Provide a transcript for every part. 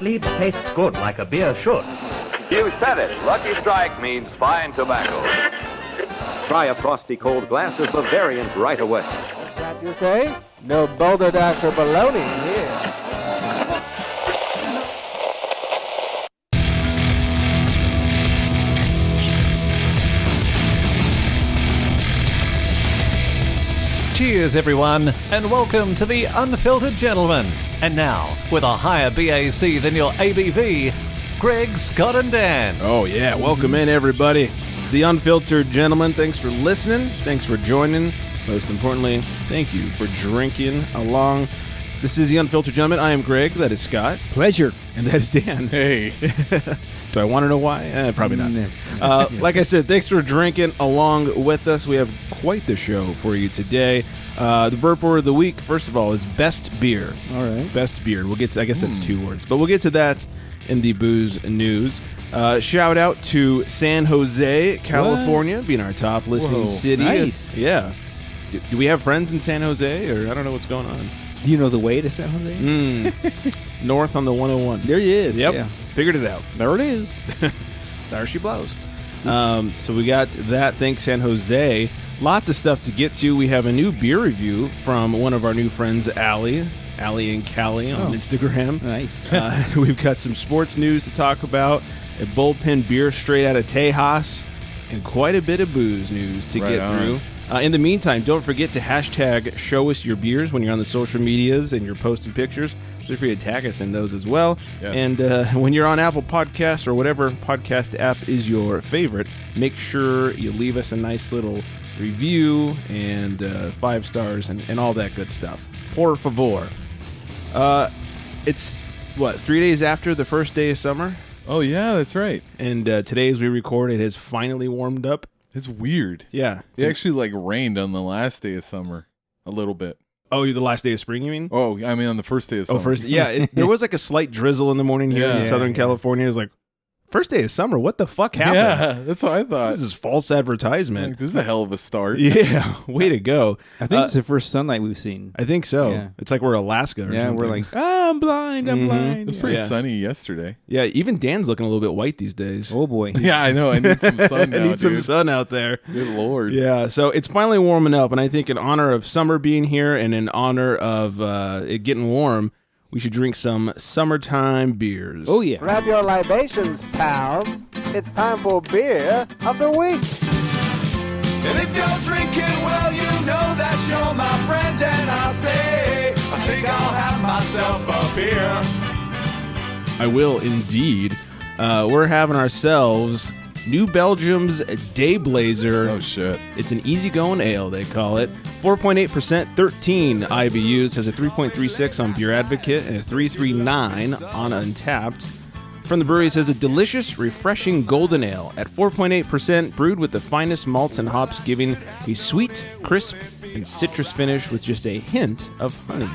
leaves taste good like a beer should. You said it. Lucky Strike means fine tobacco. Try a frosty cold glass of Bavarian right away. That you say? No Boulder Dash or baloney here. Cheers, everyone, and welcome to the Unfiltered Gentleman. And now, with a higher BAC than your ABV, Greg, Scott, and Dan. Oh, yeah. Welcome in, everybody. It's the Unfiltered Gentleman. Thanks for listening. Thanks for joining. Most importantly, thank you for drinking along. This is the Unfiltered Gentleman. I am Greg. That is Scott. Pleasure. And that is Dan. Hey. Do I want to know why? Probably not. Like I said, thanks for drinking along with us. We have quite the show for you today. The burp word of the week, first of all, is best beer. All right. Best beer. We'll get to, I guess that's two words, but we'll get to that in the booze news. Shout out to San Jose, California, being our top listening city. Nice. Yeah. Do we have friends in San Jose, or I don't know what's going on? Do you know the way to San Jose? North on the 101. There he is. Yep. Yeah. Figured it out. There it is. There she blows. So we got that. Thanks, San Jose. Lots of stuff to get to. We have a new beer review from one of our new friends, Allie and Callie on Instagram. Nice. We've got some sports news to talk about, a bullpen beer straight out of Tejas, and quite a bit of booze news to get through. In the meantime, don't forget to hashtag show us your beers when you're on the social medias and you're posting pictures. Feel free to tag us in those as well. Yes. And when you're on Apple Podcasts or whatever podcast app is your favorite, make sure you leave us a nice little review and 5 stars and all that good stuff. Por favor. It's, 3 days after the first day of summer? Oh, yeah, that's right. And today as we record, it has finally warmed up. It's weird. Yeah. It actually rained on the last day of summer a little bit. Oh, the last day of spring, you mean? Oh, I mean on the first day of summer. Oh, first. Yeah, there was a slight drizzle in the morning here in Southern California. It was like, first day of summer, what the fuck happened? Yeah, that's what I thought. This is false advertisement. This is a hell of a start. Yeah, way to go. I think it's the first sunlight we've seen. I think so. Yeah. It's like we're Alaska or something. We're like, I'm blind, I'm blind. It was pretty sunny yesterday. Yeah, even Dan's looking a little bit white these days. Oh, boy. Yeah, I know. I need some sun now, I need some sun out there. Good Lord. Yeah, so it's finally warming up, and I think in honor of summer being here and in honor of it getting warm, we should drink some summertime beers. Oh, yeah. Grab your libations, pals. It's time for beer of the week. And if you're drinking, well, you know that you're my friend. And I'll say, I think I'll have myself a beer. I will indeed. We're having ourselves New Belgium's Dayblazer. Oh, shit. It's an easygoing ale, they call it. 4.8%, 13 IBUs, has a 3.36 on Beer Advocate and a 3.39 on Untapped. From the brewery, it says a delicious, refreshing golden ale at 4.8%, brewed with the finest malts and hops, giving a sweet, crisp, and citrus finish with just a hint of honey.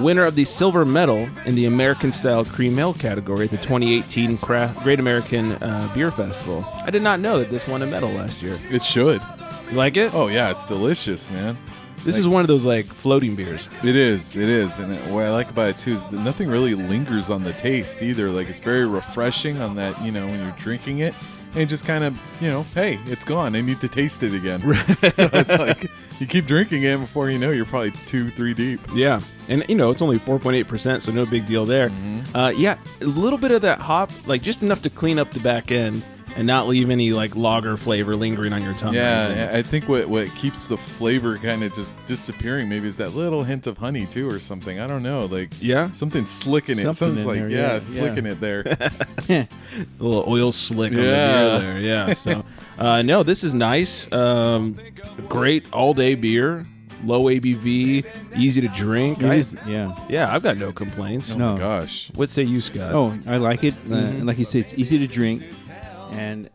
Winner of the silver medal in the American-style cream ale category at the 2018 Great American Beer Festival. I did not know that this won a medal last year. It should. You like it? Oh, yeah, it's delicious, man. This is one of those, floating beers. It is. And what I like about it, too, is that nothing really lingers on the taste either. It's very refreshing on that, when you're drinking it. And just kind of, hey, it's gone. I need to taste it again. So it's like, you keep drinking it before you know you're probably 2-3 deep. Yeah. And, it's only 4.8%, so no big deal there. Mm-hmm. Yeah, a little bit of that hop, just enough to clean up the back end and not leave any, lager flavor lingering on your tongue. Yeah, I think what keeps the flavor kind of just disappearing maybe is that little hint of honey, too, or something. I don't know. Something slicking it. Something's slicking it there. A little oil slick on the beer there. Yeah, so, no, this is nice. Great all-day beer. Low ABV, easy to drink. Yeah, I've got no complaints. Oh, my gosh. What say you, Scott? Oh, I like it. Like you said, it's easy to drink. And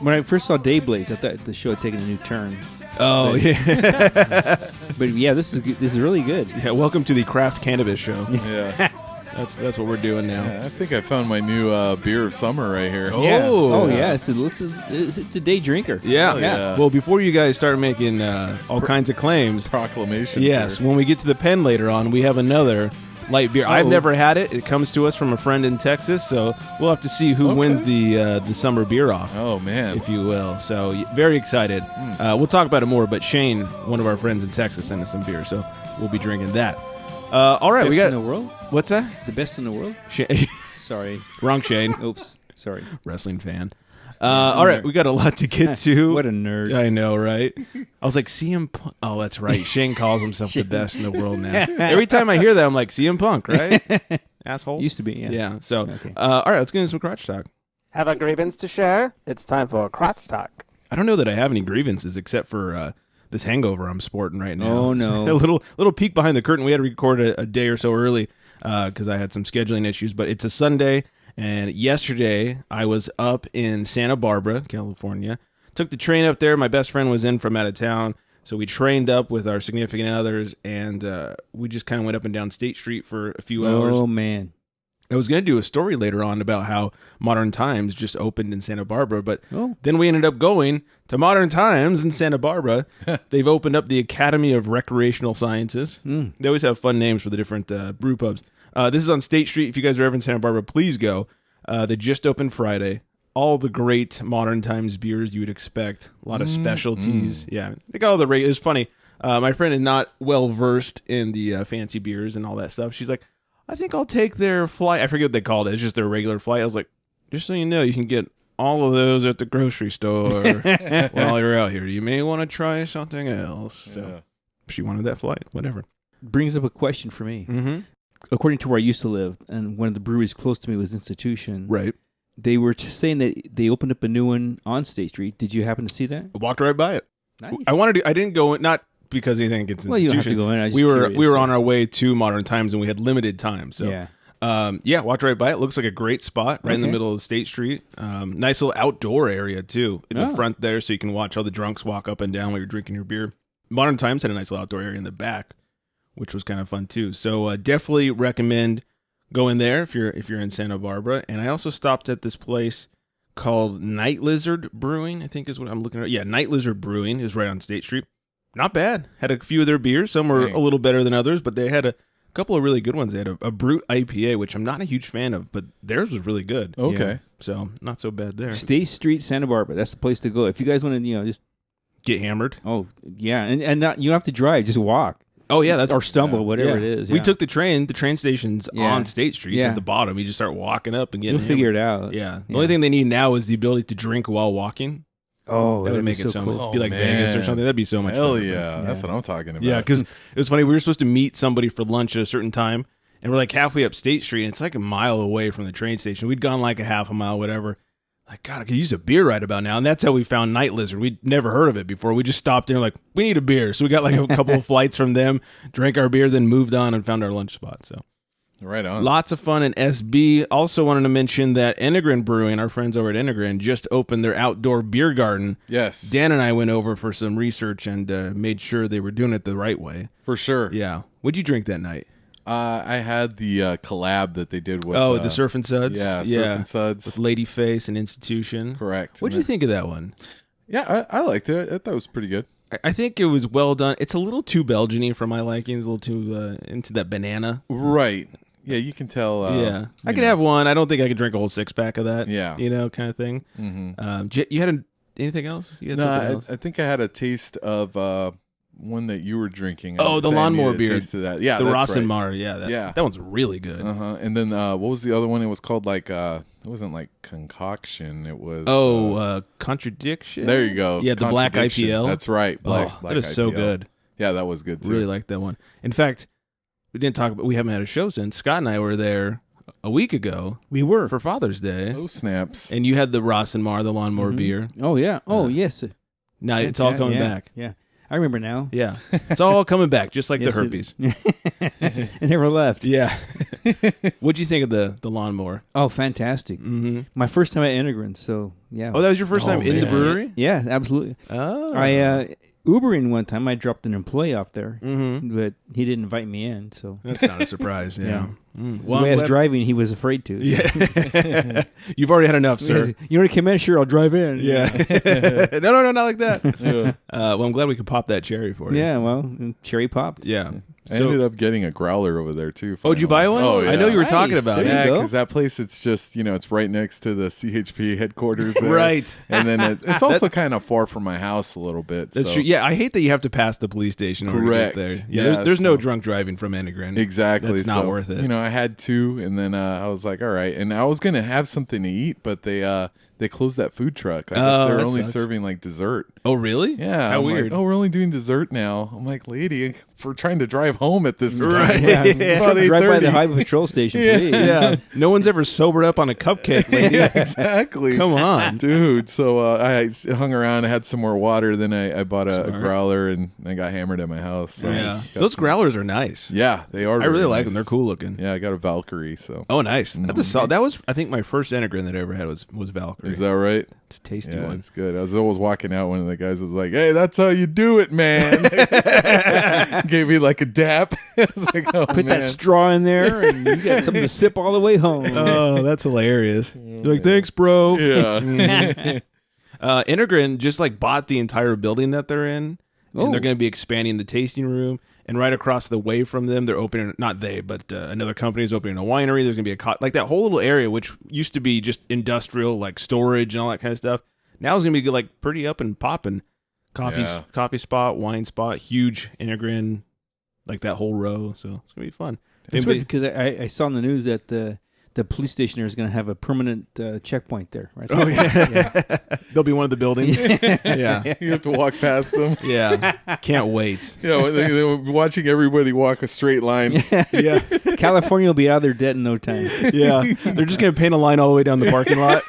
when I first saw Dayblazer, I thought the show had taken a new turn. Oh, yeah. But yeah, this is really good. Yeah, welcome to the Craft Cannabis Show. Yeah. That's what we're doing now. Yeah, I think I found my new beer of summer right here. Yeah. It's a day drinker. Yeah. Well, before you guys start making all kinds of claims. Proclamations. Yes, when we get to the pen later on, we have another light beer. I've never had it. It comes to us from a friend in Texas, so we'll have to see who wins the summer beer off. Oh, man. If you will. So very excited. We'll talk about it more, but Shane, one of our friends in Texas, sent us some beer, so we'll be drinking that. All right, Best we got in the world? What's that? The best in the world? Sorry. Wrong Shane. Oops. Sorry. Wrestling fan. All right, we got a lot to get to. What a nerd. I know, right? I was like, CM Punk. Oh, that's right. Shane calls himself the best in the world now. Every time I hear that, I'm like, CM Punk, right? Asshole. Used to be, yeah. Yeah, so, Okay. all right, let's get into some crotch talk. Have a grievance to share? It's time for crotch talk. I don't know that I have any grievances except for this hangover I'm sporting right now. Oh, no. A little peek behind the curtain. We had to record a day or so early because I had some scheduling issues, but it's a Sunday. And yesterday, I was up in Santa Barbara, California. Took the train up there. My best friend was in from out of town. So we trained up with our significant others, and we just kind of went up and down State Street for a few hours. Oh, man. I was going to do a story later on about how Modern Times just opened in Santa Barbara, but then we ended up going to Modern Times in Santa Barbara. They've opened up the Academy of Recreational Sciences. They always have fun names for the different brew pubs. This is on State Street. If you guys are ever in Santa Barbara, please go. They just opened Friday. All the great Modern Times beers you would expect. A lot of specialties. Yeah, they got all the It's funny. My friend is not well versed in the fancy beers and all that stuff. She's like, I think I'll take their flight. I forget what they called it. It's just their regular flight. I was like, just so you know, you can get all of those at the grocery store while you're out here. You may want to try something else. So she wanted that flight. Whatever. Brings up a question for me. Mm-hmm. According to where I used to live, and one of the breweries close to me was Institution. Right. They were saying that they opened up a new one on State Street. Did you happen to see that? I walked right by it. Nice. I didn't go in, not because anything against Institution. Well, you don't have to go in. I was we just were curious, on our way to Modern Times, and we had limited time. So walked right by it. Looks like a great spot right in the middle of State Street. Nice little outdoor area too in the front there, so you can watch all the drunks walk up and down while you're drinking your beer. Modern Times had a nice little outdoor area in the back, which was kind of fun too. So definitely recommend going there if you're in Santa Barbara. And I also stopped at this place called Night Lizard Brewing, I think is what I'm looking at. Yeah, Night Lizard Brewing is right on State Street. Not bad. Had a few of their beers. Some were a little better than others, but they had a couple of really good ones. They had a Brute IPA, which I'm not a huge fan of, but theirs was really good. Okay. Yeah. So not so bad there. State Street, Santa Barbara. That's the place to go. If you guys want to, just get hammered. Oh, yeah. And not, you don't have to drive. Just walk. Oh, yeah. Or stumble, whatever it is. We took the train. The train station's on State Street. It's at the bottom. You just start walking up and getting You'll figure it out. Yeah. The only thing they need now is the ability to drink while walking. Oh, that would make it so cool. It'd be like Vegas or something. That'd be so much fun. Hell yeah. That's what I'm talking about. Yeah, because it was funny. We were supposed to meet somebody for lunch at a certain time, and we're like halfway up State Street, and it's like a mile away from the train station. We'd gone like a half a mile, whatever. Like, God, I could use a beer right about now. And that's how we found Night Lizard. We'd never heard of it before. We just stopped there and like, we need a beer. So we got like a couple of flights from them, drank our beer, then moved on and found our lunch spot. So right on. Lots of fun in SB. Also wanted to mention that Enegren Brewing, our friends over at Enegren, just opened their outdoor beer garden. Yes. Dan and I went over for some research and made sure they were doing it the right way. For sure. Yeah. What'd you drink that night? I had the collab that they did with... the Surf and Suds? Yeah, Surf and Suds. With Ladyface and Institution. Correct. What'd you think of that one? Yeah, I liked it. I thought it was pretty good. I think it was well done. It's a little too Belgian-y for my liking. It's a little too into that banana. Right. Yeah, you can tell. I could have one. I don't think I could drink a whole six-pack of that. Yeah. Kind of thing. Mm-hmm. You had anything else? No, I think I had a taste of... one that you were drinking. The lawnmower beer. Tasted that. Yeah, the that's Rossenmar. Right. Yeah, that one's really good. And then what was the other one? It was called like it wasn't like concoction. It was contradiction. There you go. Yeah, the black IPL. That's right. Black that is so good. Yeah, that was good too. Really liked that one. In fact, we haven't had a show since. Scott and I were there a week ago. We were for Father's Day. Oh snaps! And you had the Rossenmar, the lawnmower beer. Oh yeah. Oh yes. Now it's all coming back. Yeah. I remember now. Yeah. It's all coming back, just like the herpes. It never left. Yeah. What'd you think of the lawnmower? Oh, fantastic. Mm-hmm. My first time at Enegren, so yeah. Oh, that was your first time in the brewery? Yeah, absolutely. Oh. I Ubering one time. I dropped an employee off there, but he didn't invite me in, so. That's not a surprise, yeah. Well, the way I was driving, he was afraid to. So. Yeah. You've already had enough, sir. You want to come in? Sure, I'll drive in. Yeah. No, not like that. Well, I'm glad we could pop that cherry for you. Yeah, well, cherry popped. Yeah. I ended up getting a growler over there too. Oh, did you buy one? Oh, yeah. I know you were Nice. talking about There it. you Yeah, go. because that place, it's just, it's right next to the CHP headquarters there. Right. And then it's also kind of far from my house a little bit. That's so. true. Yeah, I hate that you have to pass the police station. Correct. To get there. Yeah, there's no so- drunk driving from Enegren. Exactly. That's not So, worth it. I had 2, and then I was like, all right. And I was going to have something to eat, but they closed that food truck. I guess they're that only sucks. serving like dessert. Oh, really? Yeah. How I'm weird. Like, oh, we're only doing dessert now. I'm like, lady, for trying to drive home at this time. Right. Yeah, About drive by the 8:30. highway patrol station, Yeah. please. Yeah. No one's ever sobered up on a cupcake, lady. Yeah, exactly. Come on. Dude. So I hung around. I had some more water. Then I bought a Smart. growler, and I got hammered at my house. So Yeah. got Those some- growlers are nice. Yeah, they are. I really very like nice. them. They're cool looking. Yeah, I got a Valkyrie. So Oh, nice. That's a solid. That was, I think, my first Enegren that I ever had was Valkyrie. is that right? It's a tasty Yeah, one. it's good. I was always walking out. One of the guys was like, "Hey, that's how you do it, man." Gave me like a dap. I was like, "Oh Put man." that straw in there, and you got something to sip all the way home. Oh, that's hilarious. You're like, thanks, bro. Yeah. Enegren just like bought the entire building that they're in, Oh. and they're going to be expanding the tasting room. And right across the way from them, they're opening, not they, but another company is opening a winery. There's going to be like that whole little area, which used to be just industrial, like storage and all that kind of stuff. Now it's going to be like pretty up and popping. Coffee spot, wine spot, huge Enegren, like that whole row. So it's going to be fun. It's weird because I saw in the news that the police station is going to have a permanent checkpoint there. Right? Oh, yeah. They'll be one of the buildings. Yeah. You have to walk past them. Yeah. Can't wait. Yeah, they were watching everybody walk a straight line. Yeah. California will be out of their debt in no time. Yeah. They're just going to paint a line all the way down the parking lot.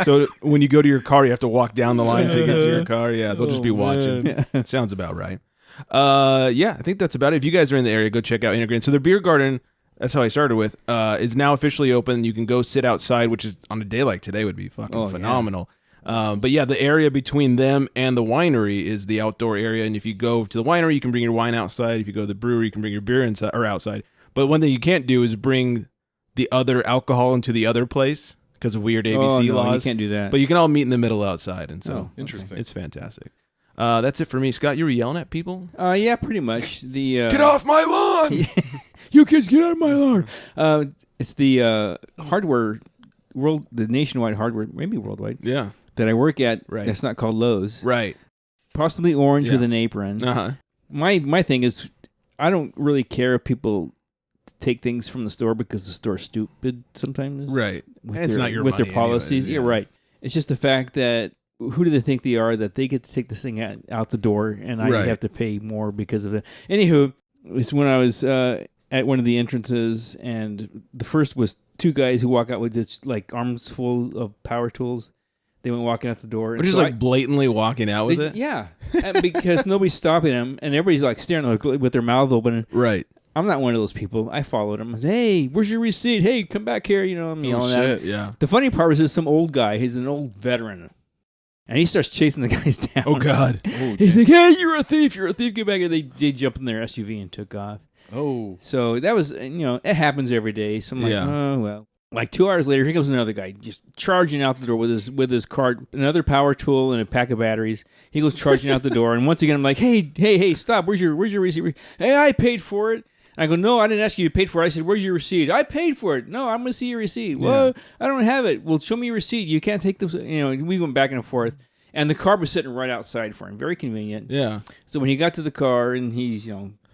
So when you go to your car, you have to walk down the line to get to your car. Yeah, they'll just be watching. Sounds about right. Yeah, I think that's about it. If you guys are in the area, go check out Enegren. So their Biergarten, that's how I started with, is now officially open. You can go sit outside, which is on a day like today would be fucking phenomenal. But yeah, the area between them and the winery is the outdoor area. And if you go to the winery, you can bring your wine outside. If you go to the brewery, you can bring your beer inside or outside. But one thing you can't do is bring the other alcohol into the other place because of weird ABC laws. You can't do that. But you can all meet in the middle outside. And so Interesting. it's fantastic. That's it for me. Scott, you were yelling at people? Yeah, pretty much. Get off my lawn! You kids, get out of my lawn! It's the hardware world, the nationwide hardware, maybe worldwide. Yeah. That I work at. Right. That's not called Lowe's. Right. Possibly orange Yeah. with an apron. Uh-huh. My thing is, I don't really care if people take things from the store because the store's stupid sometimes. Right. With It's their, not your with their money policies. anyways, Yeah, yeah. right. It's just the fact that who do they think they are that they get to take this thing out the door and I Right. have to pay more because of it. Anywho, it's when I was at one of the entrances, and the first was 2 guys who walk out with this like arms full of power tools. They went walking out the door. We're and just so like blatantly walking out with it? Yeah, because nobody's stopping them, and everybody's like staring like, with their mouth open. Right. I'm not one of those people. I followed him. I said, "Hey, where's your receipt? Hey, come back here." You know, I'm yelling at him. Shit, yeah. The funny part was there's some old guy. He's an old veteran. And he starts chasing the guys down. Oh, God. He's like, "Hey, you're a thief. You're a thief. Get back here." They jumped in their SUV and took off. Oh. So that was, it happens every day. So I'm like, Yeah. oh, well. Like 2 hours later, here comes another guy just charging out the door with his cart, another power tool and a pack of batteries. He goes charging out the door. And once again, I'm like, hey, stop. Where's your receipt? Hey, I paid for it. I go, no, I didn't ask you to pay for it. I said, where's your receipt? I paid for it. No, I'm going to see your receipt. Well, I don't have it. Well, show me your receipt. You can't take this. We went back and forth. And the car was sitting right outside for him. Very convenient. Yeah. So when he got to the car and he's,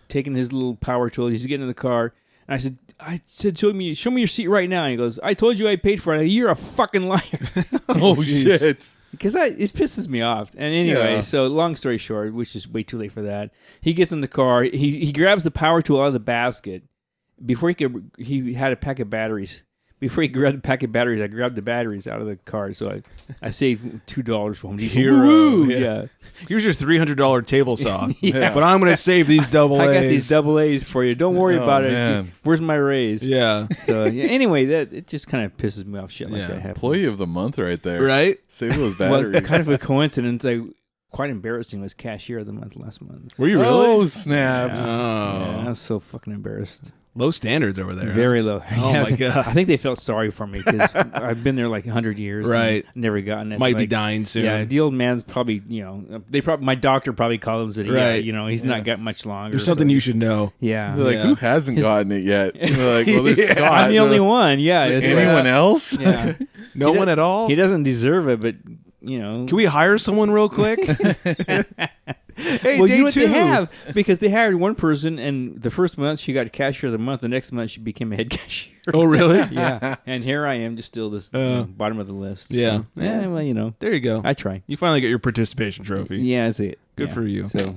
taking his little power tool, he's getting in the car. And I said, show me your seat right now. And he goes, I told you I paid for it. I go, you're a fucking liar. Oh, shit. Because it pisses me off. And anyway, Yeah. so long story short, which is way too late for that, he gets in the car. He grabs the power tool out of the basket. Before he had a pack of batteries. Before he grabbed the pack of batteries, I grabbed the batteries out of the car. So I saved $2 for him. Hero. Woo-hoo! Yeah. Yeah. Here's your $300 table saw. Yeah. But I'm going to save these double A's. I got these double A's for you. Don't worry Oh, about man. it. Where's my raise? Yeah. So anyway, it just kind of pisses me off. Shit like that happens. Employee of the month right there. Right? Save those Well, batteries. kind of a coincidence. Quite embarrassing. Was cashier of the month last month. Were you really? Oh, snaps. Oh. Yeah, I was so fucking embarrassed. Low standards over there. Very low. Oh, my God. I think they felt sorry for me because I've been there like 100 years. Right. And never gotten it. Might be dying soon. Yeah, the old man's probably, my doctor probably calls him that, Right. he's not got much longer. There's something you should know. Yeah. They're like, who hasn't gotten it yet? And they're like, well, there's Scott. I'm the only one. Yeah. It's Anyone else? Yeah. No one at all? He doesn't deserve it, but, Can we hire someone real quick? Hey, well, day you know what 2. they have? Because they hired one person, and the first month she got cashier of the month. The next month she became a head cashier. Oh, really? Yeah. And here I am, just still this bottom of the list. Yeah. So, yeah, well, There you go. I try. You finally get your participation trophy. Yeah, that's it. Good for you. So,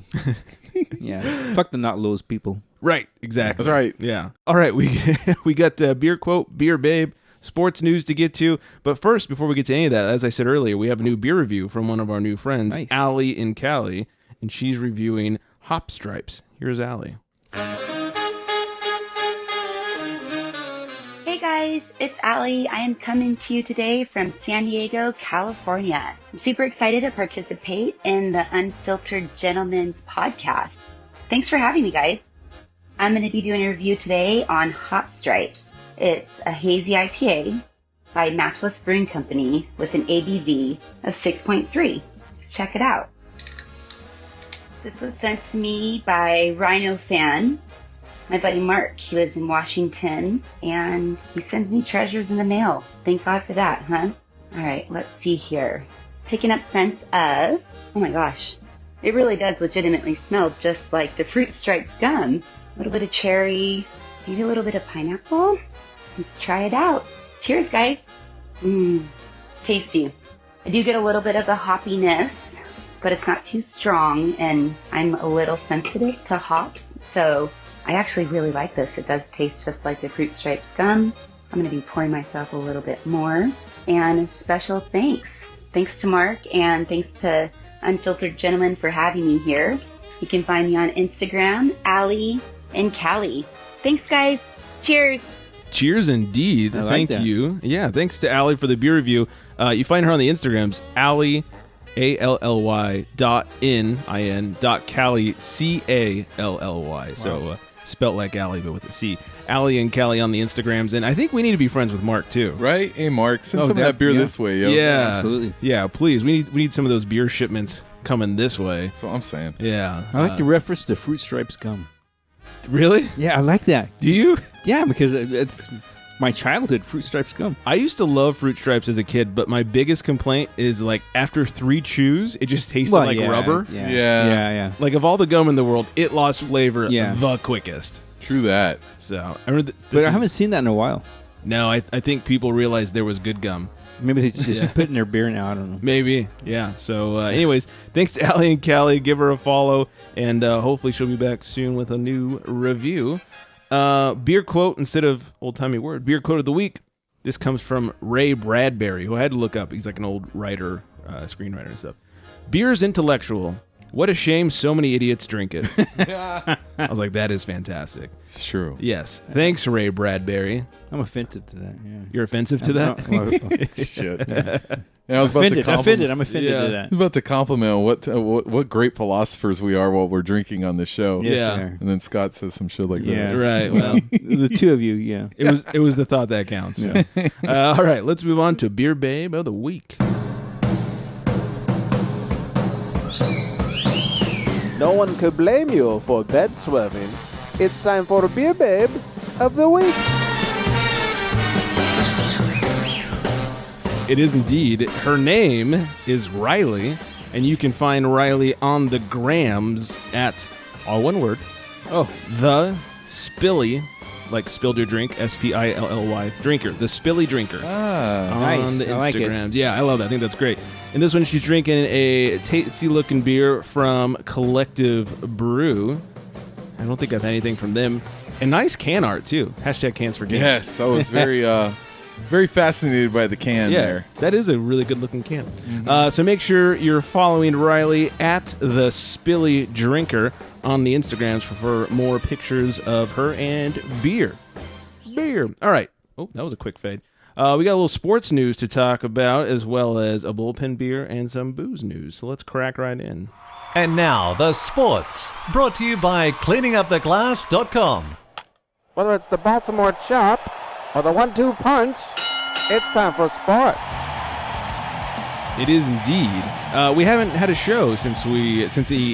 yeah. Fuck the not Lowe's people. Right. Exactly. That's right. Yeah. All right. We got beer quote, beer babe, sports news to get to. But first, before we get to any of that, as I said earlier, we have a new beer review from one of our new friends, Nice. Allie in Cali, and she's reviewing Hop Stripes. Here's Allie. Hey guys, it's Allie. I am coming to you today from San Diego, California. I'm super excited to participate in the Unfiltered Gentleman's podcast. Thanks for having me, guys. I'm going to be doing a review today on Hop Stripes. It's a hazy IPA by Matchless Brewing Company with an ABV of 6.3. Let's check it out. This was sent to me by Rhino Fan, my buddy Mark. He lives in Washington, and he sends me treasures in the mail. Thank God for that, huh? All right, let's see here. Picking up scents of, oh my gosh, it really does legitimately smell just like the Fruit Stripes gum. A little bit of cherry, maybe a little bit of pineapple. Let's try it out. Cheers, guys. Tasty. I do get a little bit of the hoppiness, but it's not too strong, and I'm a little sensitive to hops, so I actually really like this. It does taste just like the Fruit Stripes gum. I'm going to be pouring myself a little bit more. And a special thanks. Thanks to Mark, and thanks to Unfiltered Gentleman for having me here. You can find me on Instagram, Allie in Cali. Thanks, guys. Cheers. Cheers indeed. Thank you. Yeah, thanks to Allie for the beer review. You find her on the Instagrams, Allie, ALLY .in Cali, CALLY. So spelt like Allie, but with a C. Allie and Cali on the Instagrams. And I think we need to be friends with Mark, too. Right? Hey, Mark, send some of that beer this way, yo. Yeah. Absolutely. Yeah, please. We need some of those beer shipments coming this way. That's what I'm saying. Yeah. I like the reference to Fruit Stripes gum. Really? Yeah, I like that. Do you? Yeah, because it's my childhood, Fruit Stripes gum. I used to love Fruit Stripes as a kid, but my biggest complaint is, like, after 3 chews, it just tasted like rubber. Yeah. Like, of all the gum in the world, it lost flavor the quickest. True that. So, I remember But I haven't seen that in a while. No, I think people realized there was good gum. Maybe they just put in their beer now. I don't know. Maybe, yeah. So, anyways, thanks to Allie and Callie. Give her a follow, and hopefully she'll be back soon with a new review. Beer quote instead of old-timey word. Beer quote of the week. This comes from Ray Bradbury, who I had to look up. He's like an old writer, screenwriter and stuff. Beer is intellectual. What a shame so many idiots drink it. I was like, that is fantastic. It's true. Yes. Thanks, Ray Bradbury. I'm offended to that. Yeah. You're offensive to that? Shit. Yeah, I was about I'm offended to I that. was about to compliment what great philosophers we are while we're drinking on the show. Yes, Yeah. we are. And then Scott says some shit like Yeah. that. Right. Well, The two of you, yeah. it was the thought that counts. Yeah. All right. Let's move on to Beer Babe of the Week. No one could blame you for bed swerving. It's time for Beer Babe of the Week. It is indeed. Her name is Riley, and you can find Riley on the grams at, all one word, the Spilly, like spilled your drink, SPILLY, drinker, the Spilly Drinker. On the I like it. Instagrams. Yeah, I love that. I think that's great. And this one, she's drinking a tasty-looking beer from Collective Brew. I don't think I've had anything from them. And nice can art, too. Hashtag cans for games. Yes, I was very fascinated by the can there. That is a really good-looking can. So make sure you're following Riley at the Spilly Drinker on the Instagrams for more pictures of her and beer. All right. Oh, that was a quick fade. We got a little sports news to talk about, as well as a bullpen beer and some booze news. So let's crack right in. And now, the sports, brought to you by cleaninguptheglass.com. Whether it's the Baltimore Chop or the 1-2 punch, it's time for sports. It is indeed. We haven't had a show since the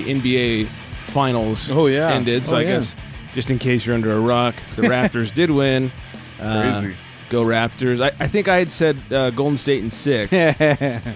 NBA Finals ended, so I guess just in case you're under a rock, the Raptors did win. Crazy. Go Raptors. I think I had said Golden State in 6.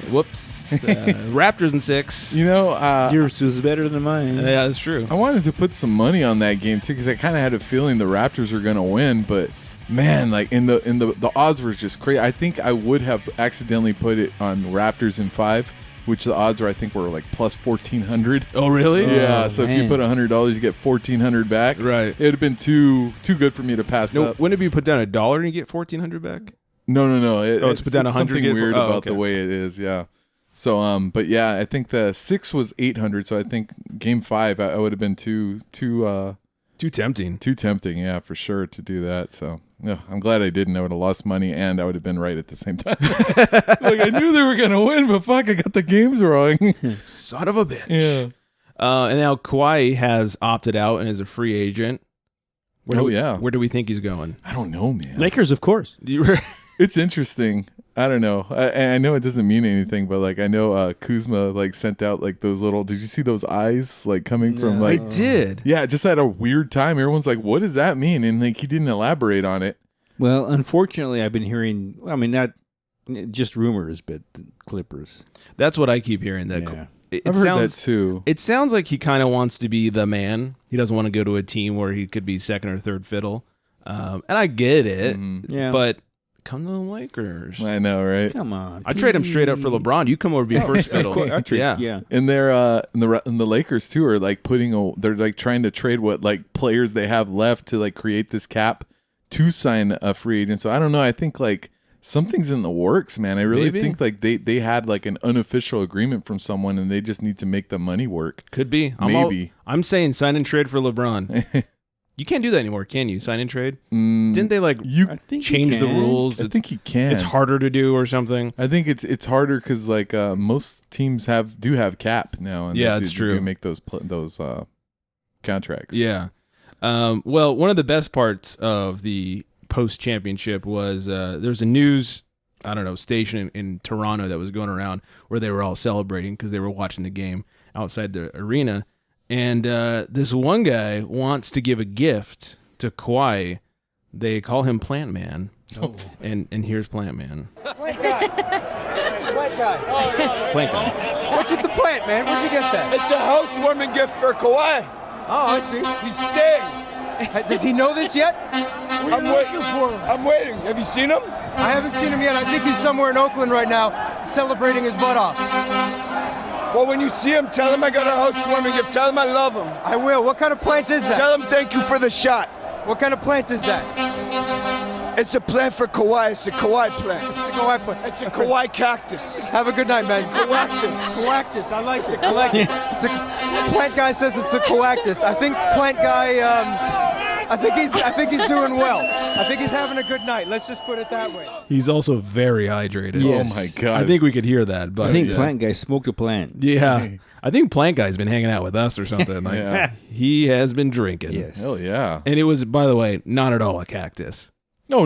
Whoops. Raptors in 6. You know, yours was better than mine. Yeah, that's true. I wanted to put some money on that game too because I kind of had a feeling the Raptors were going to win, but man, like in the odds were just crazy. I think I would have accidentally put it on Raptors in 5, which the odds I think were like plus 1,400. Oh, really? Yeah. So if you put $100, you get 1,400 back. Right. It would have been too good for me to pass up. Wouldn't it be put down $1 and you get 1,400 back? No. It's put down 100. Something weird about the way it is. Yeah. So but yeah, I think the 6 was 800. So I think game 5 I would have been too tempting. Too tempting, yeah, for sure to do that. So yeah, I'm glad I didn't. I would have lost money and I would have been right at the same time. Like I knew they were gonna win, but fuck, I got the games wrong. Son of a bitch. Yeah. And now Kawhi has opted out and is a free agent. Where do we think he's going? I don't know, man. Lakers, of course. It's interesting. I don't know. I know it doesn't mean anything, but like I know Kuzma like sent out like those little. Did you see those eyes like coming from like? I did. Yeah, just at a weird time. Everyone's like, "What does that mean?" And like he didn't elaborate on it. Well, unfortunately, I've been hearing. I mean, not just rumors, but the Clippers. That's what I keep hearing. That I've heard that too. It sounds like he kind of wants to be the man. He doesn't want to go to a team where he could be second or third fiddle. And I get it. Yeah, but. Come to the Lakers. I know, right? Come on. I trade him straight up for LeBron. You come over to be first fiddle. Yeah. And they're and the Lakers too are like they're like trying to trade what like players they have left to like create this cap to sign a free agent. So I don't know. I think like something's in the works, man. I really think like they had like an unofficial agreement from someone and they just need to make the money work. Could be. I'm saying sign and trade for LeBron. You can't do that anymore, can you? Sign and trade? Didn't they change the rules? I think you can. It's harder to do or something. I think it's harder because like most teams do have cap now. And it's true. Do make those contracts. Yeah. Well, one of the best parts of the post championship was there's a news station in Toronto that was going around where they were all celebrating because they were watching the game outside the arena. And this one guy wants to give a gift to Kawhi. They call him Plant Man. Oh. And here's Plant Man. Plant guy. Plant guy. Plant guy. What's with the plant, man? Where'd you get that? It's a housewarming gift for Kawhi. Oh, I see. He's staying. Does he know this yet? I'm waiting for him. I'm waiting. Have you seen him? I haven't seen him yet. I think he's somewhere in Oakland right now, celebrating his butt off. Well, when you see him, tell him I got a housewarming gift. Tell him I love him. I will. What kind of plant is that? Tell him thank you for the shot. What kind of plant is that? It's a plant for Kawhi. It's a Kawhi plant. It's a Kawhi plant. It's a Kawhi cactus. Have a good night, man. Coactus. Coactus. I like it. It's a plant guy says it's a coactus. I think plant guy. I think he's doing well. I think he's having a good night. Let's just put it that way. He's also very hydrated. Yes. Oh my god! I think we could hear that. But I think Plant Guy smoked a plant. Yeah, I think Plant Guy's been hanging out with us or something. Like, he has been drinking. Yes. Hell yeah! And it was, by the way, not at all a cactus. No.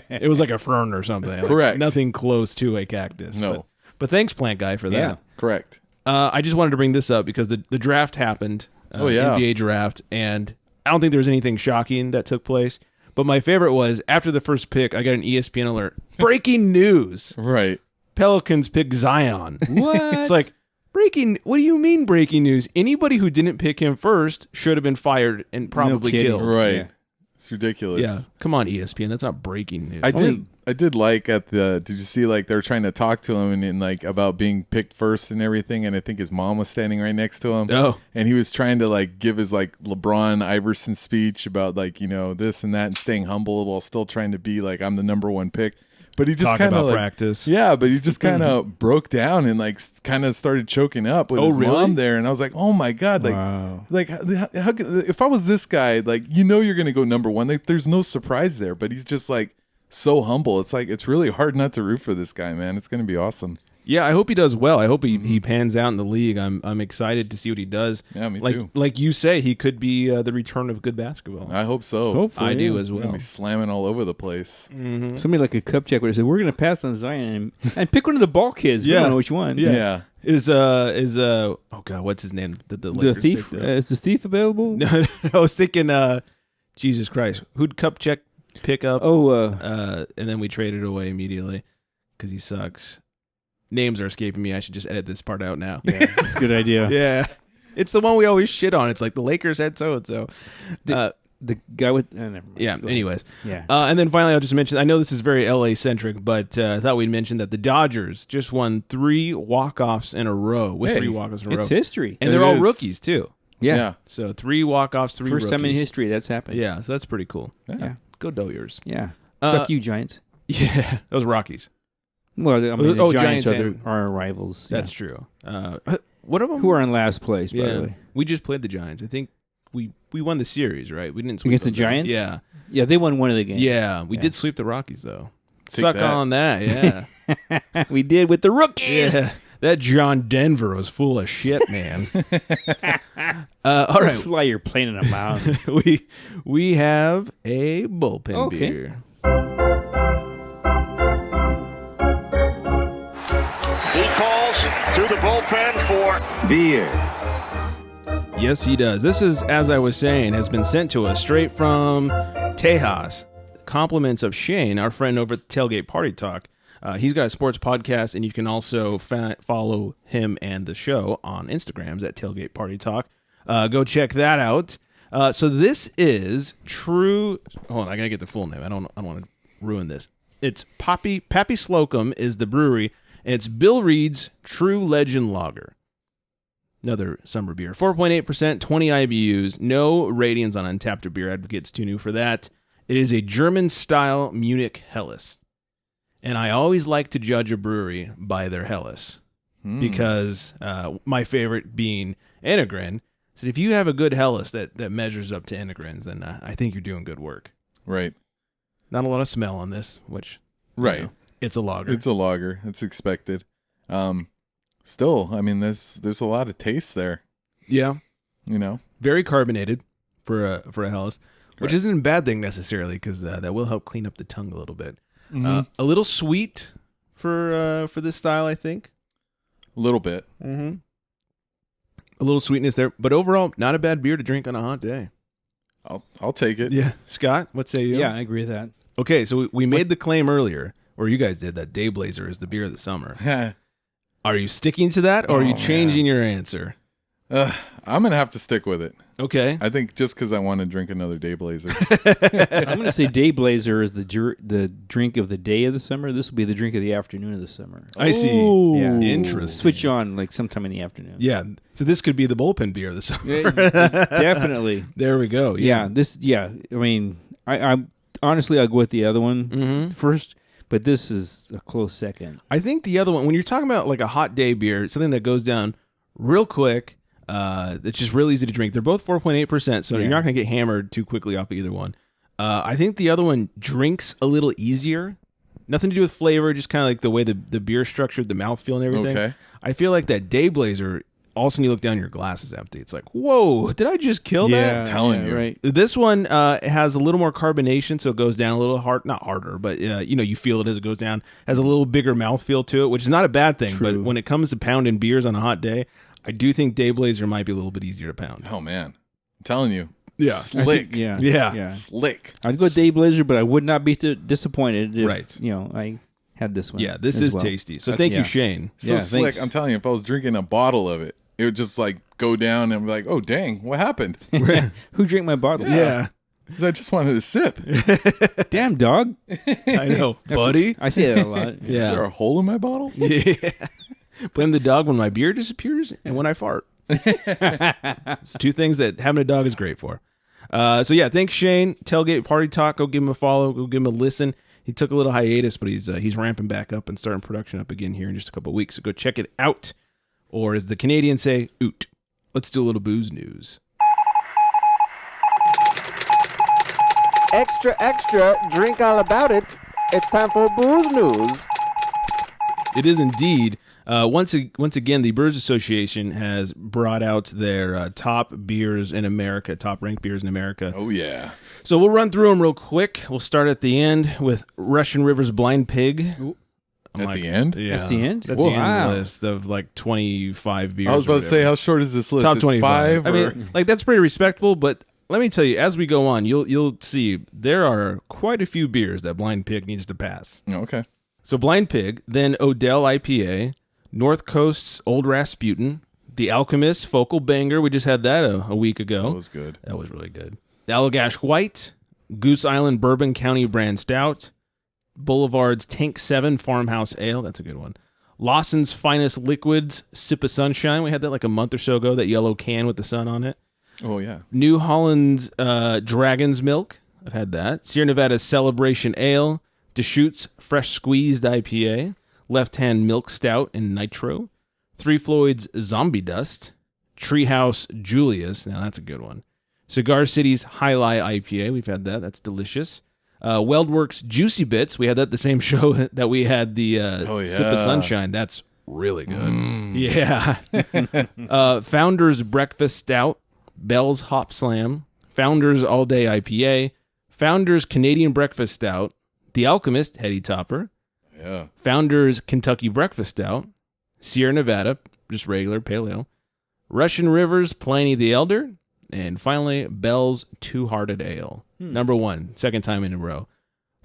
It was like a fern or something. Like, correct. Nothing close to a cactus. No. But thanks, Plant Guy, for that. Yeah. Correct. I just wanted to bring this up because the draft happened. NBA draft, and I don't think there was anything shocking that took place. But my favorite was after the first pick, I got an ESPN alert. Breaking news. Right. Pelicans pick Zion. What? It's like, what do you mean breaking news? Anybody who didn't pick him first should have been fired and probably killed. Right. Yeah. It's ridiculous. Yeah. Come on, ESPN. That's not breaking news. I did like did you see like they're trying to talk to him and like about being picked first and everything, and I think his mom was standing right next to him. Oh. And he was trying to like give his like LeBron Iverson speech about like, this and that and staying humble while still trying to be like, I'm the number one pick. But he just kind of like, practice. Yeah, but he just kind of broke down and like kind of started choking up with his mom there, and I was like, oh my god, like, wow. like how if I was this guy, like you're gonna go number one. Like, there's no surprise there, but he's just like so humble. It's like it's really hard not to root for this guy, man. It's gonna be awesome. Yeah, I hope he does well. I hope he pans out in the league. I'm excited to see what he does. Yeah, me like, too. Like you say, he could be the return of good basketball. I hope so. Hopefully, I do yeah. as well. He's gonna be slamming all over the place. Mm-hmm. Somebody like a cup check would have said, "We're going to pass on Zion and pick one of the ball kids. We don't know which one." Yeah. Is oh god, what's his name? The Lakers thief. picked up? Is the thief available? No, I was thinking, Jesus Christ, who'd cup check pick up? And then we traded away immediately because he sucks. Names are escaping me. I should just edit this part out now. Yeah, that's a good idea. Yeah, it's the one we always shit on. It's like the Lakers had so and so. The guy with never mind. Yeah. Anyways, yeah. And then finally, I'll just mention. I know this is very LA centric, but I thought we'd mention that the Dodgers just won 3 walk-offs in a row. With 3 walk-offs in a row, It's history, and they're all rookies too. Yeah. So 3 walk-offs, 3 First time in rookies. history that's happened. Yeah, so that's pretty cool. Yeah. Go Doyers. Yeah. Suck you, Giants. Yeah, those Rockies. Well, I mean, the Giants and- are our rivals. That's true. What of them? Who are in last place, by the way? We just played the Giants. I think we won the series, right? We didn't sweep Against the them. Giants? Yeah. Yeah, they won one of the games. Yeah, we did sweep the Rockies, though. Take Suck that. on that, yeah. We did with the rookies. Yeah. That John Denver was full of shit, man. All right. Fly your plane in a mountain. we have a bullpen beer. He calls to the bullpen for beer. Yes, he does. This is, as I was saying, has been sent to us straight from Tejas. Compliments of Shane, our friend over at Tailgate Party Talk. He's got a sports podcast, and you can also follow him and the show on Instagrams at Tailgate Party Talk. Go check that out. So this is True. Hold on, I gotta get the full name. I don't want to ruin this. It's Pappy Slokum is the brewery, and it's Bill Reed's True Legend Lager. Another summer beer. 4.8%, 20 IBUs. No ratings on Untapped or Beer Advocate's too new for that. It is a German-style Munich Helles. And I always like to judge a brewery by their Helles. Because my favorite being Enegren. So if you have a good Helles that measures up to Enegren's, then I think you're doing good work. Right. Not a lot of smell on this, which... Right. It's a lager. It's a lager. It's expected. Still, I mean, there's a lot of taste there. Yeah. You know? Very carbonated for a Helles, which isn't a bad thing necessarily, because that will help clean up the tongue a little bit. A little sweet for this style, I think. A little bit. Mm-hmm. A little sweetness there, but overall, not a bad beer to drink on a hot day. I'll take it. Yeah. Scott, what say you? Yeah, I agree with that. Okay, so we made the claim earlier, or you guys did, that Dayblazer is the beer of the summer. Are you sticking to that, or are you changing your answer? I'm going to have to stick with it. Okay. I think just because I want to drink another Dayblazer. I'm going to say Dayblazer is the drink of the day of the summer. This will be the drink of the afternoon of the summer. I see. Yeah. Interesting. Switch on like sometime in the afternoon. Yeah. So this could be the bullpen beer of the summer. Definitely. There we go. Yeah. I mean, I honestly, I'll go with the other one first, but this is a close second. I think the other one, when you're talking about like a hot day beer, something that goes down real quick, that's just real easy to drink. They're both 4.8%, so you're not going to get hammered too quickly off of either one. I think the other one drinks a little easier. Nothing to do with flavor, just kind of like the way the beer structured, the mouthfeel and everything. Okay. I feel like that Dayblazer, all of a sudden you look down, your glass is empty. It's like, whoa, did I just kill that? I'm telling you. Right. This one has a little more carbonation, so it goes down a little hard, not harder, but you feel it as it goes down. Has a little bigger mouthfeel to it, which is not a bad thing. True. But when it comes to pounding beers on a hot day, I do think Dayblazer might be a little bit easier to pound. Oh, man. I'm telling you. Yeah. Slick. Yeah. Slick. I'd go Dayblazer, but I would not be disappointed if, Right. I had this one. Yeah, this as is well. tasty. So thank you, Shane. So slick. thanks. I'm telling you, if I was drinking a bottle of it, it would just like go down and be like, oh, dang, what happened? Who drank my bottle? Yeah. Because I just wanted to sip. Damn, dog. I know, buddy. I say that a lot. Is there a hole in my bottle? Yeah. Blame the dog when my beer disappears and when I fart. It's two things that having a dog is great for. So yeah, thanks Shane. Tailgate Party Talk. Go give him a follow. Go give him a listen. He took a little hiatus, but he's ramping back up and starting production up again here in just a couple of weeks. So go check it out. Or as the Canadians say, oot. Let's do a little booze news. Extra, extra, drink all about it. It's time for booze news. It is indeed. Once again, the Brewers Association has brought out their top beers in America, top ranked beers in America. Oh, yeah. So we'll run through them real quick. We'll start at the end with Russian River's Blind Pig. At the end? Yeah. That's the end? That's the end of the list of like 25 beers. I was about to say, how short is this list? Top It's 25. 5? I mean, like that's pretty respectable, but let me tell you, as we go on, you'll see there are quite a few beers that Blind Pig needs to pass. Okay. So Blind Pig, then Odell IPA, North Coast's Old Rasputin, The Alchemist Focal Banger. We just had that a week ago. That was good. That was really good. The Allagash White, Goose Island Bourbon County Brand Stout, Boulevard's Tank 7 Farmhouse Ale. That's a good one. Lawson's Finest Liquids Sip of Sunshine. We had that like a month or so ago, that yellow can with the sun on it. Oh, yeah. New Holland's Dragon's Milk. I've had that. Sierra Nevada's Celebration Ale. Deschutes Fresh Squeezed IPA. Left Hand Milk Stout and Nitro. Three Floyd's Zombie Dust. Treehouse Julius. Now that's a good one. Cigar City's High Lie IPA. We've had that. That's delicious. Weldworks Juicy Bits. We had that the same show that we had the Sip of Sunshine. That's really good. Yeah. Founders Breakfast Stout. Bell's Hop Slam. Founders All Day IPA. Founders Canadian Breakfast Stout. The Alchemist Heady Topper. Yeah. Founders Kentucky Breakfast Stout. Sierra Nevada, just regular pale ale. Russian River's Pliny the Elder. And finally, Bell's Two-Hearted Ale. Number 1, second time in a row.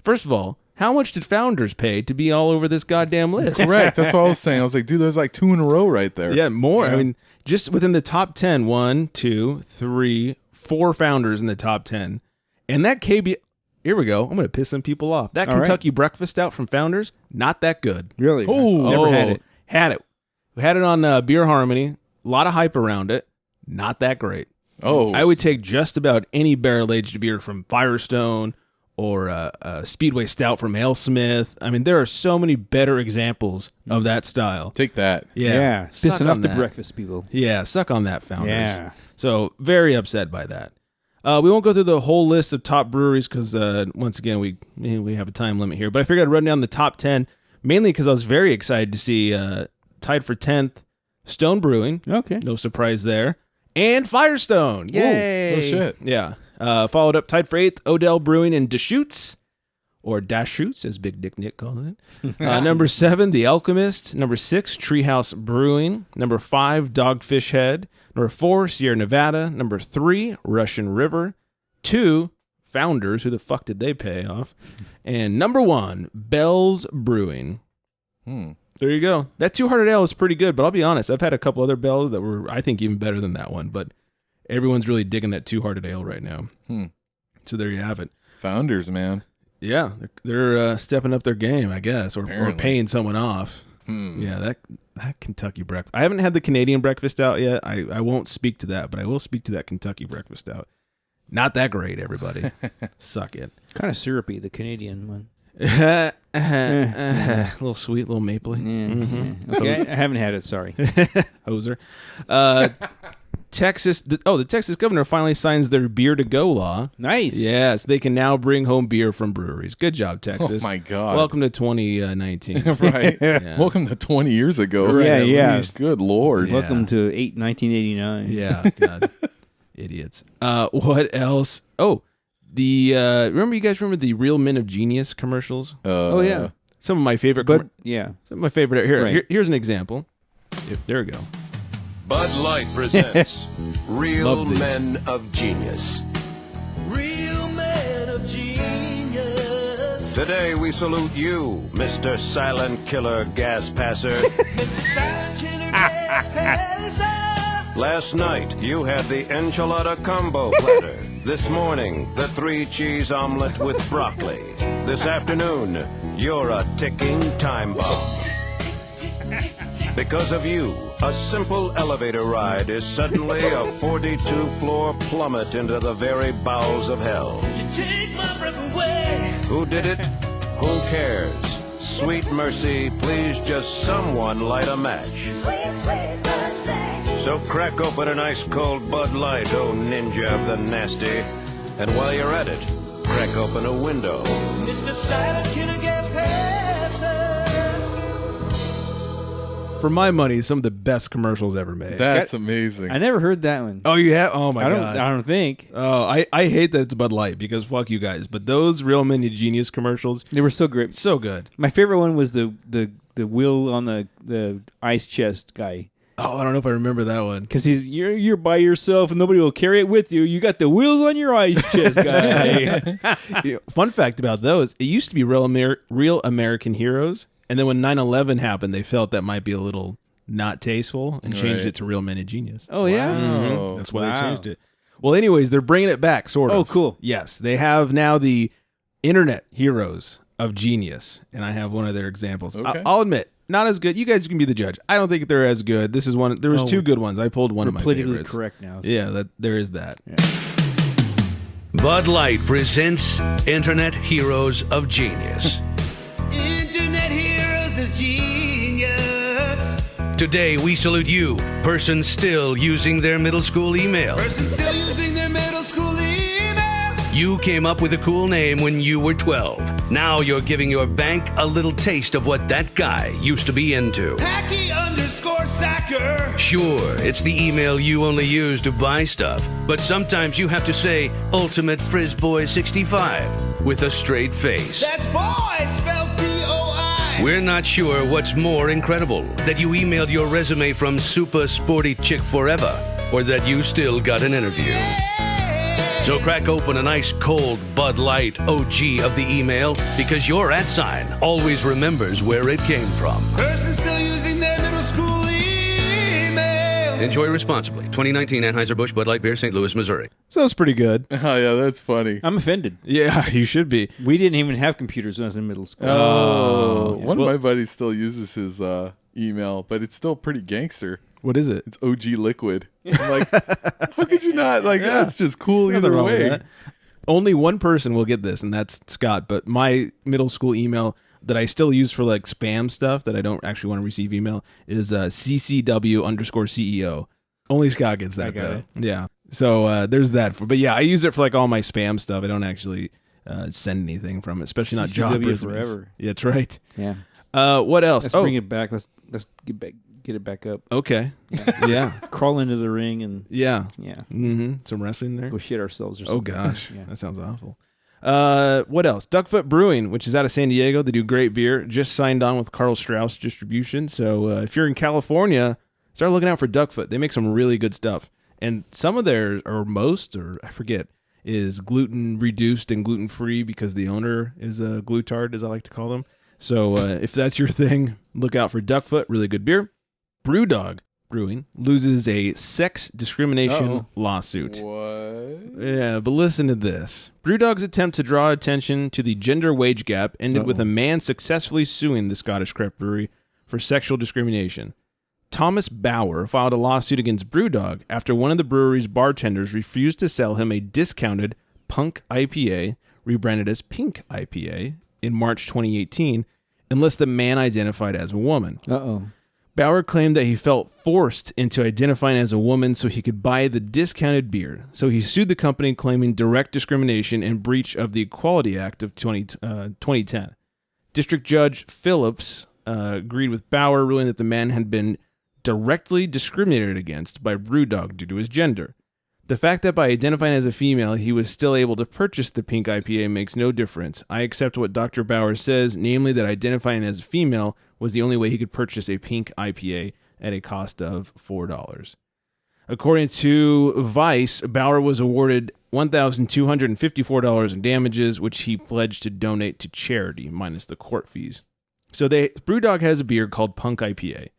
First of all, how much did Founders pay to be all over this goddamn list? Correct. That's what I was saying. I was like, dude, there's like 2 in a row right there. Yeah, more. Yeah. I mean, just within the top 10, 1, 2, 3, 4 Founders in the top 10. And that KB... Here we go. I'm going to piss some people off. That All Kentucky Breakfast Stout from Founders, not that good. Really? Oh, Never had it. Had it. We had it on Beer Harmony. A lot of hype around it. Not that great. Oh. I would take just about any barrel-aged beer from Firestone or Speedway Stout from AleSmith. I mean, there are so many better examples of that style. Take that. Yeah. Pissing Suck off on the that. breakfast people. Yeah, suck on that, Founders. Yeah. So, very upset by that. We won't go through the whole list of top breweries because, once again, we have a time limit here. But I figured I'd run down the top 10, mainly because I was very excited to see tied for 10th, Stone Brewing. Okay. No surprise there. And Firestone. Yay. Oh, shit. Yeah. Followed up, tied for 8th, Odell Brewing and Deschutes, or Dashoots, as Big Dick Nick calls it. Number 7, The Alchemist. Number 6, Treehouse Brewing. Number 5, Dogfish Head. Number 4, Sierra Nevada. Number 3, Russian River. 2, Founders. Who the fuck did they pay off? And number 1, Bell's Brewing. There you go. That Two-Hearted Ale is pretty good, but I'll be honest, I've had a couple other Bells that were, I think, even better than that one, but everyone's really digging that Two-Hearted Ale right now. So there you have it. Founders, man. Yeah, they're stepping up their game, I guess, or paying someone off. Yeah, that Kentucky breakfast. I haven't had the Canadian breakfast out yet. I won't speak to that, but I will speak to that Kentucky breakfast out. Not that great, everybody. Suck it. Kind of syrupy, the Canadian one. A little sweet, a little mapley. Okay, I haven't had it, sorry. Hoser. Texas, the Texas governor finally signs their beer to go law. Nice. Yes, they can now bring home beer from breweries. Good job, Texas. Oh my God. Welcome to 2019. Right. Yeah. Welcome to 20 years ago. Right, yeah. Good Lord. Welcome to 1989. Yeah, God. Idiots. What else? Oh, remember you guys remember the Real Men of Genius commercials? Oh yeah. Some of my favorite. But yeah. Some of my favorite. Here, Right. here's an example. Yep, there we go. Bud Light presents Real Love these. Men of Genius. Real Men of Genius. Today we salute you, Mr. Silent Killer Gas Passer. Mr. Silent Killer Gas Passer. Last night you had the enchilada combo platter. This morning, the 3-cheese omelet with broccoli. This afternoon, you're a ticking time bomb. Because of you, a simple elevator ride is suddenly a 42-floor plummet into the very bowels of hell. You take my breath away. Who did it? Who cares? Sweet mercy, please just someone light a match. Sweet, sweet mercy. So crack open an ice-cold Bud Light, oh ninja of the nasty. And while you're at it, crack open a window. Mr. Silent Killer Gas Passer. for my money, some of the best commercials ever made. That's amazing. I never heard that one. Oh, you have? Oh my god! I don't think. Oh, I hate that it's Bud Light because fuck you guys. But those Real Men Genius commercials, they were so great, so good. My favorite one was the wheel on the ice chest guy. Oh, I don't know if I remember that one. Because you're by yourself and nobody will carry it with you. You got the wheels on your ice chest, guy. Fun fact about those: it used to be Real American Heroes, and then when 9/11 happened, they felt that might be a little not tasteful and changed it to Real Men of Genius. Oh yeah, mm-hmm. That's why they changed it. Well, anyways, they're bringing it back, sort of. Oh, cool. Yes, they have now the Internet Heroes of Genius, and I have one of their examples. Okay. I'll admit. Not as good. You guys can be the judge. I don't think they're as good. This is one. There was two good ones. I pulled one of my politically favorites. Correct now. So. Yeah, there is that. Yeah. Bud Light presents Internet Heroes of Genius. Internet Heroes of Genius. Today we salute you, person still using their middle school email. Person still using their middle school email. You came up with a cool name when you were 12. Now you're giving your bank a little taste of what that guy used to be into. Packy_Sacker. Sure, it's the email you only use to buy stuff, but sometimes you have to say Ultimate Frizzboy 65 with a straight face. That's boy spelled B-O-I. We're not sure what's more incredible, that you emailed your resume from Super Sporty Chick Forever, or that you still got an interview. Yeah. So crack open a nice cold Bud Light OG of the email, because your @ always remembers where it came from. Person still using their middle school email. Enjoy responsibly. 2019 Anheuser-Busch Bud Light Beer, St. Louis, Missouri. So it's pretty good. Oh, yeah, that's funny. I'm offended. Yeah, you should be. We didn't even have computers when I was in middle school. Oh. One of my buddies still uses his email, but it's still pretty gangster. What is it? It's OG Liquid. I'm like, how could you not? Like, that's just cool either way. Only one person will get this, and that's Scott. But my middle school email that I still use for like spam stuff that I don't actually want to receive email is CCW_CEO. Only Scott gets that, though. Yeah. So there's that. But yeah, I use it for like all my spam stuff. I don't actually send anything from it, especially not job resumes. Forever. Yeah, that's right. Yeah. What else? Let's bring it back. Let's get it back up. Okay. Yeah. Crawl into the ring and yeah. Mm-hmm. Some wrestling there. Go shit ourselves or something. Oh gosh, that sounds awful. What else? Duckfoot Brewing, which is out of San Diego. They do great beer. Just signed on with Carl Strauss Distribution. So if you're in California, start looking out for Duckfoot. They make some really good stuff. And some of theirs, or most, or I forget, is gluten reduced and gluten free because the owner is a glutard, as I like to call them. So if that's your thing, look out for Duckfoot. Really good beer. Brewdog Brewing loses a sex discrimination lawsuit. What? Yeah, but listen to this. Brewdog's attempt to draw attention to the gender wage gap ended with a man successfully suing the Scottish craft brewery for sexual discrimination. Thomas Bauer filed a lawsuit against Brewdog after one of the brewery's bartenders refused to sell him a discounted Punk IPA, rebranded as Pink IPA, in March 2018, unless the man identified as a woman. Bauer claimed that he felt forced into identifying as a woman so he could buy the discounted beer. So he sued the company, claiming direct discrimination and breach of the Equality Act of 2010. District Judge Phillips agreed with Bauer, ruling that the man had been directly discriminated against by Brewdog due to his gender. The fact that by identifying as a female, he was still able to purchase the Pink IPA makes no difference. I accept what Dr. Bauer says, namely that identifying as a female was the only way he could purchase a Pink IPA at a cost of $4. According to Vice, Bauer was awarded $1,254 in damages, which he pledged to donate to charity, minus the court fees. So Brewdog has a beer called Punk IPA,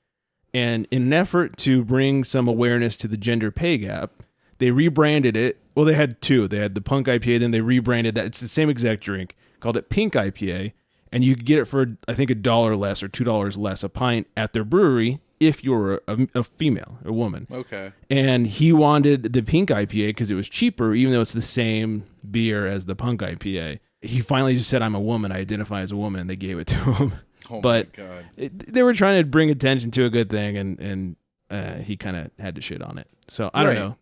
and in an effort to bring some awareness to the gender pay gap, they rebranded it. Well, they had two. They had the Punk IPA, then they rebranded that. It's the same exact drink, called it Pink IPA, and you could get it for, I think, $1 less or $2 less a pint at their brewery if you were a female, a woman. Okay. And he wanted the Pink IPA because it was cheaper, even though it's the same beer as the Punk IPA. He finally just said, I'm a woman, I identify as a woman, and they gave it to him. Oh, but my God. They were trying to bring attention to a good thing, and he kind of had to shit on it. So I don't know.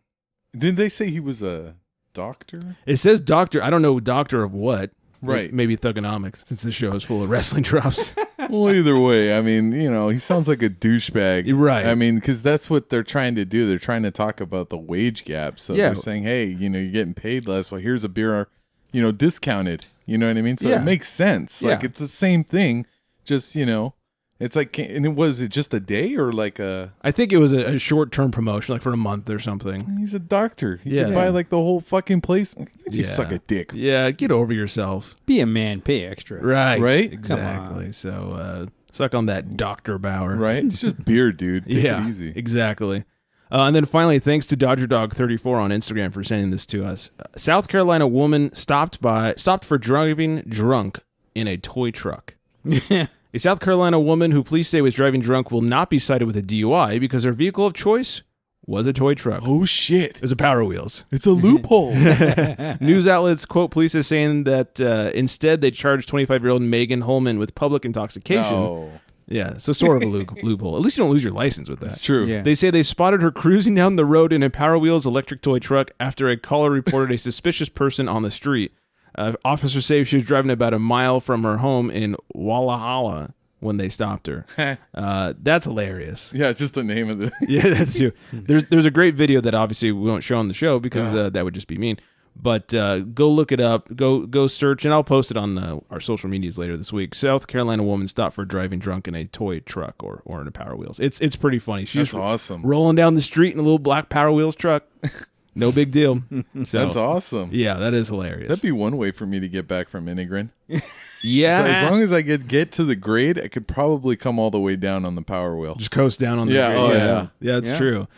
Didn't they say he was a doctor? It says doctor. I don't know doctor of what. Right. Maybe thugonomics, since this show is full of wrestling drops. Well, either way, I mean, he sounds like a douchebag. Right. I mean, because that's what they're trying to do. They're trying to talk about the wage gap. So they're saying, hey, you're getting paid less. Well, here's a beer, discounted. You know what I mean? So it makes sense. Like, it's the same thing. Just, it's like, and was it just a day or like a... I think it was a short-term promotion, like for a month or something. He's a doctor. He can buy like the whole fucking place. You suck a dick. Yeah, get over yourself. Be a man, pay extra. Right? Exactly. So, suck on that, Dr. Bauer. Right? It's just beer, dude. Take it easy. Exactly. And then finally, thanks to DodgerDog34 on Instagram for sending this to us. South Carolina woman stopped for driving drunk in a toy truck. A South Carolina woman who police say was driving drunk will not be cited with a DUI because her vehicle of choice was a toy truck. Oh, shit. It was a Power Wheels. It's a loophole. News outlets quote police as saying that instead they charged 25-year-old Megan Holman with public intoxication. Oh. Yeah, so sort of a loophole. At least you don't lose your license with that. That's true. Yeah. They say they spotted her cruising down the road in a Power Wheels electric toy truck after a caller reported a suspicious person on the street. Officers say she was driving about a mile from her home in Walla when they stopped her. That's hilarious. Yeah, just the name of the... Yeah, that's true. There's a great video that obviously we won't show on the show because that would just be mean. But go look it up. Go search, and I'll post it on our social medias later this week. South Carolina woman stopped for driving drunk in a toy truck or in a Power Wheels. It's pretty funny. She's awesome. Rolling down the street in a little black Power Wheels truck. No big deal. So, that's awesome. Yeah, that is hilarious. That'd be one way for me to get back from Enegren. Yeah. So as long as I get to the grade, I could probably come all the way down on the Power Wheel. Just coast down on the grade. Oh, yeah. Yeah, that's true.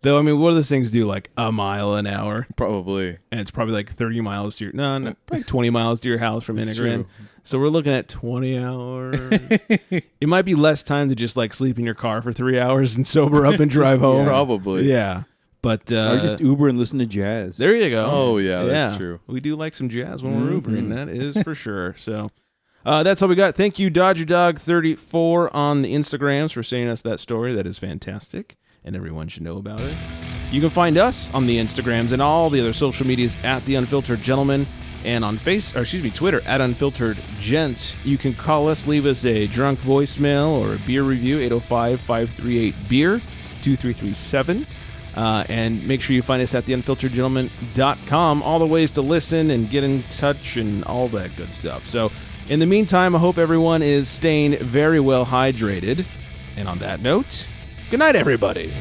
Though, I mean, what do those things do? Like a mile an hour? Probably. And it's probably like 30 miles to your... No, probably 20 miles to your house from Enegren. True. So we're looking at 20 hours. It might be less time to just like sleep in your car for 3 hours and sober up and drive home. Probably. Yeah. But or just Uber and listen to jazz. There you go. Oh, yeah, that's true. We do like some jazz when we're Ubering. That is for sure. So that's all we got. Thank you, DodgerDog34 on the Instagrams for sending us that story. That is fantastic, and everyone should know about it. You can find us on the Instagrams and all the other social medias at The Unfiltered Gentleman, and on Twitter at Unfiltered Gents. You can call us, leave us a drunk voicemail or a beer review, 805-538-BEER, 2337. And make sure you find us at theunfilteredgentleman.com. All the ways to listen and get in touch and all that good stuff. So, in the meantime, I hope everyone is staying very well hydrated. And on that note, good night, everybody.